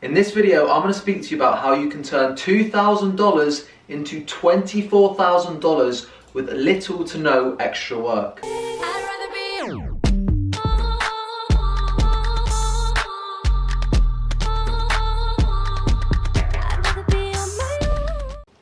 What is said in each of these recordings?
In this video, I'm going to speak to you about how you can turn $2,000 into $24,000 with little to no extra work.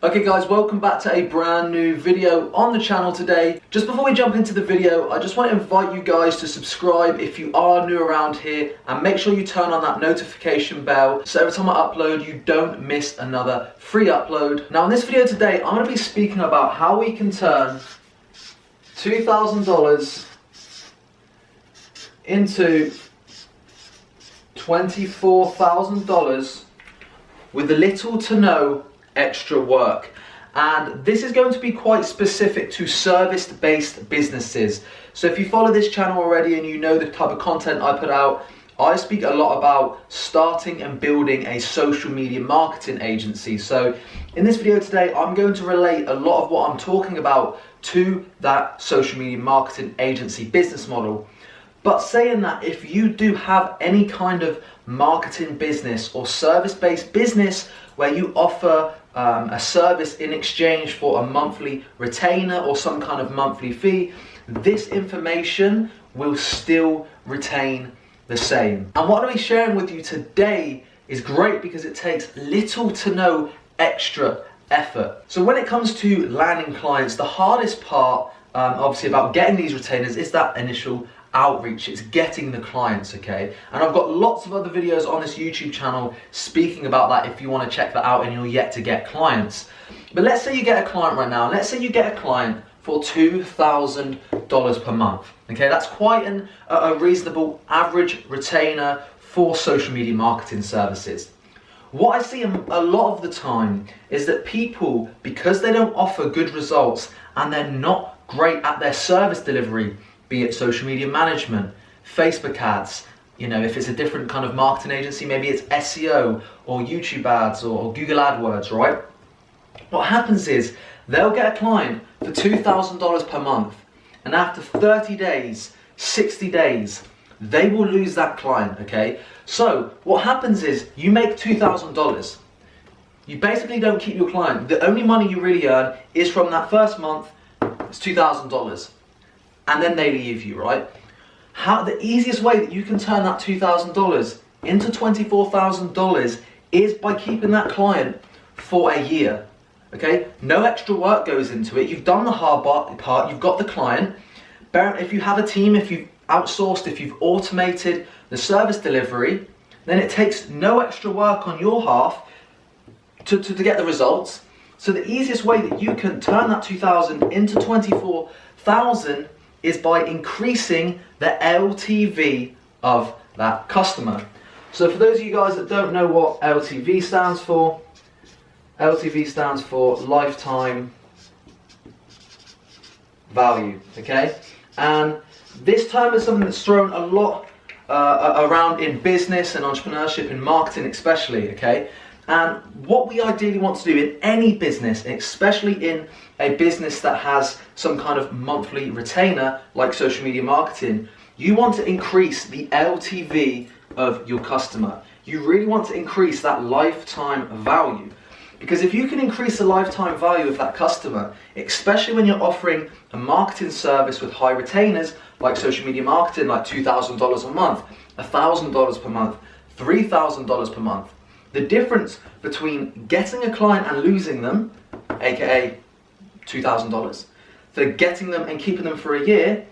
Okay guys, welcome back to a brand new video on the channel today. Just before we jump into the video, I just want to invite you guys to subscribe if you are new around here, and make sure you turn on that notification bell so every time I upload you don't miss another free upload. Now in this video today, I'm going to be speaking about how we can turn $2,000 into $24,000 with little to no extra work. And this is going to be quite specific to service-based businesses. So if you follow this channel already and you know the type of content I put out, I speak a lot about starting and building a social media marketing agency. So in this video today, I'm going to relate a lot of what I'm talking about to that social media marketing agency business model. But saying that, if you do have any kind of marketing business or service-based business where you offer a service in exchange for a monthly retainer or some kind of monthly fee, this information will still retain the same. And what I'll be sharing with you today is great because it takes little to no extra effort. So when it comes to landing clients, the hardest part obviously about getting these retainers is that initial outreach. It's getting the clients, okay? And I've got lots of other videos on this YouTube channel speaking about that if you want to check that out and you're yet to get clients. But let's say you get a client right now. Let's say you get a client for $2,000 per month, okay? That's quite a reasonable average retainer for social media marketing services. What I see a lot of the time is that people, because they don't offer good results and they're not great at their service delivery, be it social media management, Facebook ads, you know, if it's a different kind of marketing agency, maybe it's SEO or YouTube ads or Google AdWords, right? What happens is they'll get a client for $2,000 per month, and after 30 days, 60 days, they will lose that client, okay? So what happens is you make $2,000. You basically don't keep your client. The only money you really earn is from that first month. It's $2,000. And then they leave you, right? The easiest way that you can turn that $2,000 into $24,000 is by keeping that client for a year, okay? No extra work goes into it. You've done the hard part, you've got the client. If you have a team, if you've outsourced, if you've automated the service delivery, then it takes no extra work on your half to get the results. So the easiest way that you can turn that $2,000 into $24,000 is by increasing the LTV of that customer. So for those of you guys that don't know what LTV stands for lifetime value, okay? And this term is something that's thrown a lot around in business and entrepreneurship and marketing especially, okay? And what we ideally want to do in any business, especially in a business that has some kind of monthly retainer like social media marketing, you want to increase the LTV of your customer. You really want to increase that lifetime value. Because if you can increase the lifetime value of that customer, especially when you're offering a marketing service with high retainers like social media marketing, like $2,000 a month, $1,000 per month, $3,000 per month, the difference between getting a client and losing them, aka $2,000, for getting them and keeping them for a year,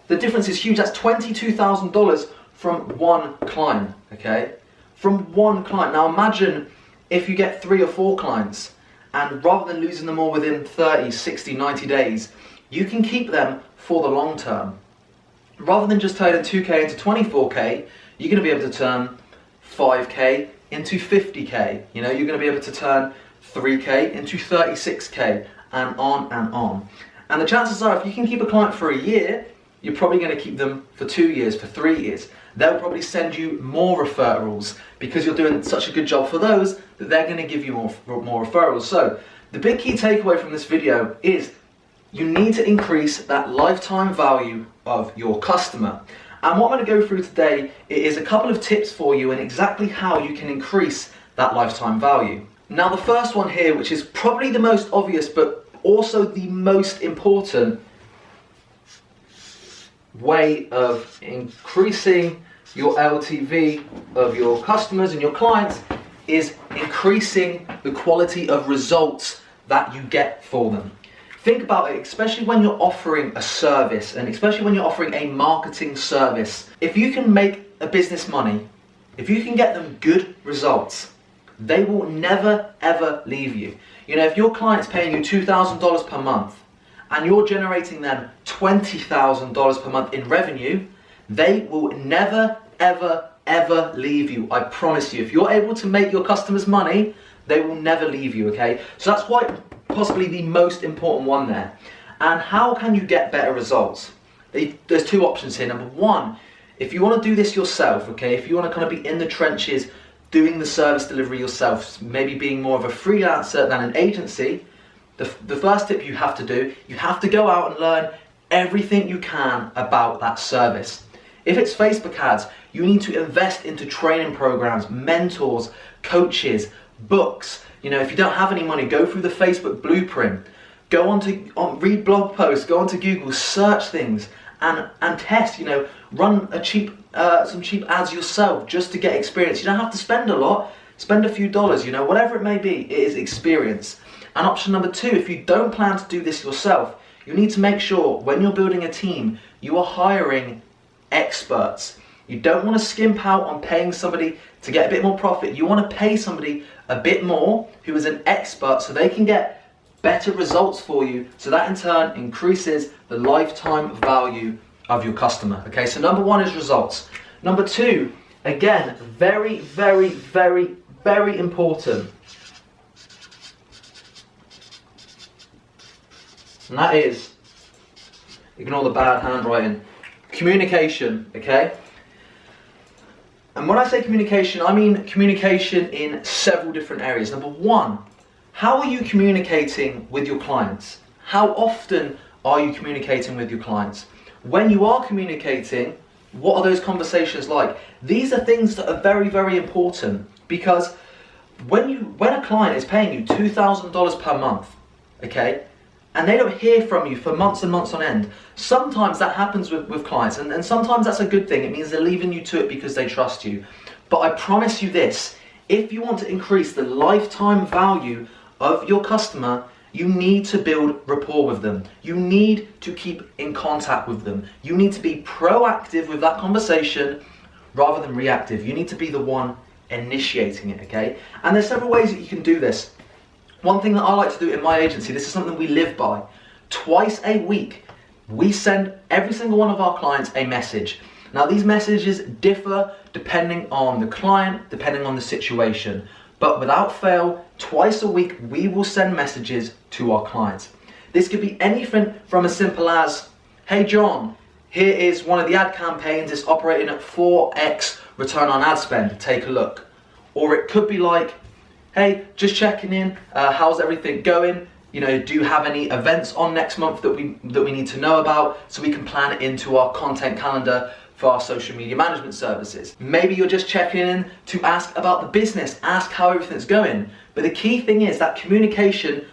the difference is huge. That's $22,000 from one client, okay? From one client. Now imagine if you get 3 or 4 clients, and rather than losing them all within 30, 60, 90 days, you can keep them for the long term. Rather than just turning 2K into 24K, you're going to be able to turn 5K into 50K. You know, you're going to be able to turn 3K into 36K, and on and on. And the chances are, if you can keep a client for a year, you're probably going to keep them for 2 years, for 3 years. They'll probably send you more referrals because you're doing such a good job for those that they're going to give you more referrals. So the big key takeaway from this video is you need to increase that lifetime value of your customer. And what I'm going to go through today is a couple of tips for you and exactly how you can increase that lifetime value. Now, the first one here, which is probably the most obvious but also the most important way of increasing your LTV of your customers and your clients, is increasing the quality of results that you get for them. Think about it, especially when you're offering a service and especially when you're offering a marketing service. If you can make a business money, if you can get them good results, they will never ever leave you. You know, if your client's paying you $2,000 per month and you're generating them $20,000 per month in revenue, they will never ever ever leave you. I promise you. If you're able to make your customers money, they will never leave you, okay? So that's quite possibly the most important one there. And how can you get better results? There's two options here. Number one, if you want to do this yourself, okay, if you want to kind of be in the trenches doing the service delivery yourself, maybe being more of a freelancer than an agency, the first tip you have to do, you have to go out and learn everything you can about that service. If it's Facebook ads, you need to invest into training programs, mentors, coaches, books. You know, if you don't have any money, go through the Facebook blueprint. Go read blog posts, go onto Google, search things and test, you know, run some cheap ads yourself just to get experience. You don't have to spend a lot, spend a few dollars, you know, whatever it may be, it is experience. And option number two, if you don't plan to do this yourself, you need to make sure when you're building a team, you are hiring experts. You don't want to skimp out on paying somebody to get a bit more profit. You want to pay somebody a bit more who is an expert so they can get better results for you, so that in turn increases the lifetime value of your customer. Okay, so number one is results. Number two, again, very, very, very, very important. And that is, ignore the bad handwriting, communication, okay? And when I say communication, I mean communication in several different areas. Number one, how are you communicating with your clients? How often are you communicating with your clients? When you are communicating, what are those conversations like? These are things that are very, very important, because when a client is paying you $2,000 per month, okay, and they don't hear from you for months and months on end, sometimes that happens with clients, and sometimes that's a good thing. It means they're leaving you to it because they trust you. But I promise you this, if you want to increase the lifetime value of your customer, you need to build rapport with them. You need to keep in contact with them. You need to be proactive with that conversation rather than reactive. You need to be the one initiating it, okay? And there's several ways that you can do this. One thing that I like to do in my agency, this is something we live by. Twice a week, we send every single one of our clients a message. Now, these messages differ depending on the client, depending on the situation. But without fail, twice a week, we will send messages to our clients. This could be anything from as simple as, hey John, here is one of the ad campaigns. It's operating at 4x return on ad spend. Take a look. Or it could be like, hey, just checking in, how's everything going? You know, do you have any events on next month that we need to know about so we can plan it into our content calendar for our social media management services? Maybe you're just checking in to ask about the business, ask how everything's going. But the key thing is that communication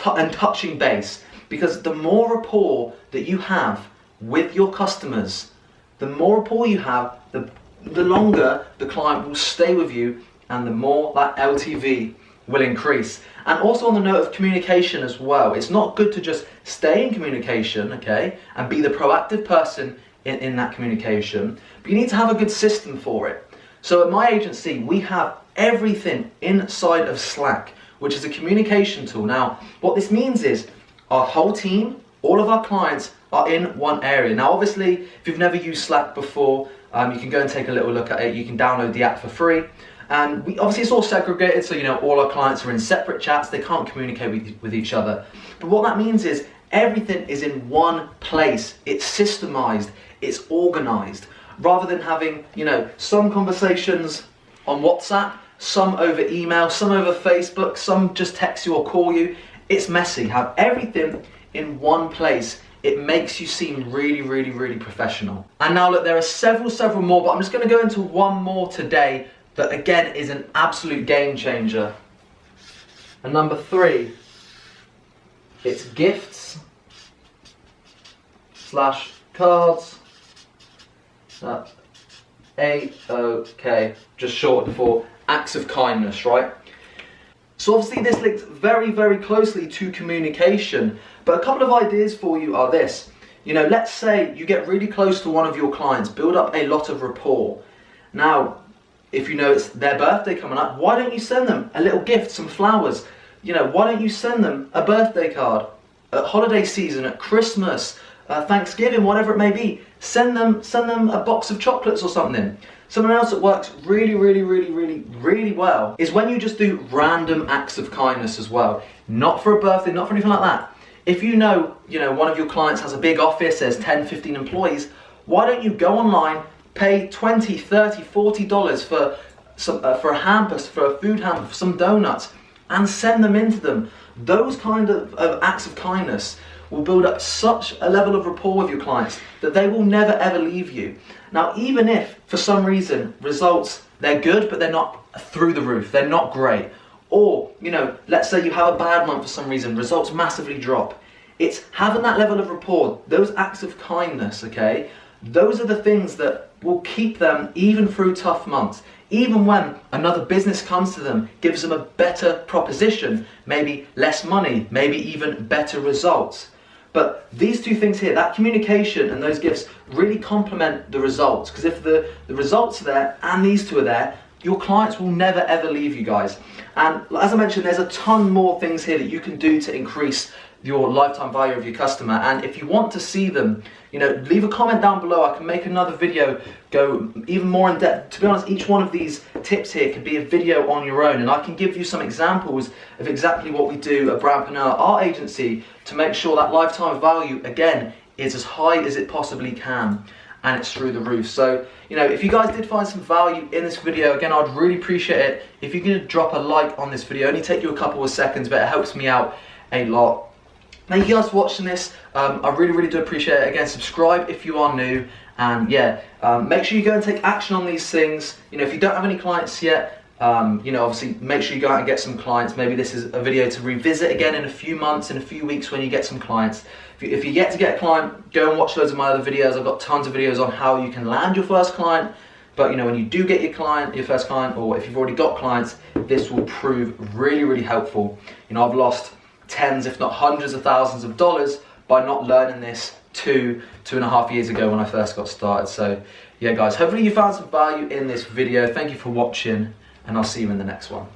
and touching base, because the more rapport that you have with your customers, the more rapport you have, the longer the client will stay with you, and the more that LTV will increase. And also on the note of communication as well, it's not good to just stay in communication, okay, and be the proactive person in that communication, but you need to have a good system for it. So at my agency, we have everything inside of Slack, which is a communication tool. Now, what this means is our whole team, all of our clients are in one area. Now, obviously, if you've never used Slack before, you can go and take a little look at it. You can download the app for free. And obviously it's all segregated, so you know all our clients are in separate chats, they can't communicate with each other. But what that means is everything is in one place, it's systemized, it's organized, rather than having, you know, some conversations on WhatsApp, some over email, some over Facebook, some just text you or call you. It's messy. Have everything in one place it makes you seem really, really, really professional. And now look, there are several more, but I'm just going to go into one more today that again is an absolute game changer. And number 3, it's gifts / cards. AOK, just short for acts of kindness, right? So obviously this links very, very closely to communication, but a couple of ideas for you are this. You know, let's say you get really close to one of your clients, build up a lot of rapport. Now, if you know it's their birthday coming up, why don't you send them a little gift, some flowers? You know, why don't you send them a birthday card at holiday season, at Christmas, Thanksgiving, whatever it may be? Send them a box of chocolates or something. Something else that works really, really, really, really, really well is when you just do random acts of kindness as well. Not for a birthday, not for anything like that. If you know, one of your clients has a big office, there's 10, 15 employees, why don't you go online, pay $20, $30, $40 for a hamper, for a food hamper, for some donuts, and send them into them. Those kind of acts of kindness will build up such a level of rapport with your clients that they will never ever leave you. Now, even if for some reason results, they're good, but they're not through the roof, they're not great, or, let's say you have a bad month for some reason, results massively drop. It's having that level of rapport, those acts of kindness, okay? Those are the things that will keep them even through tough months. Even when another business comes to them, gives them a better proposition, maybe less money, maybe even better results. But these two things here, that communication and those gifts, really complement the results. Because if the results are there and these two are there, your clients will never ever leave you guys. And as I mentioned, there's a ton more things here that you can do to increase your lifetime value of your customer. And if you want to see them, leave a comment down below. I can make another video, go even more in depth. To be honest, each one of these tips here could be a video on your own, and I can give you some examples of exactly what we do at Brandpreneur, our agency, to make sure that lifetime value, again, is as high as it possibly can, and it's through the roof. So, if you guys did find some value in this video, again, I'd really appreciate it if you could drop a like on this video. It only take you a couple of seconds, but it helps me out a lot. Thank you guys for watching this. I really, really do appreciate it. Again, subscribe if you are new, and make sure you go and take action on these things. If you don't have any clients yet, obviously make sure you go out and get some clients. Maybe this is a video to revisit again in a few months, in a few weeks when you get some clients. If you yet to get a client, go and watch loads of my other videos. I've got tons of videos on how you can land your first client. But when you do get your first client, or if you've already got clients, this will prove really, really helpful. I've lost tens, if not hundreds of thousands of dollars by not learning this 2.5 years ago when I first got started. So yeah guys, hopefully you found some value in this video. Thank you for watching, and I'll see you in the next one.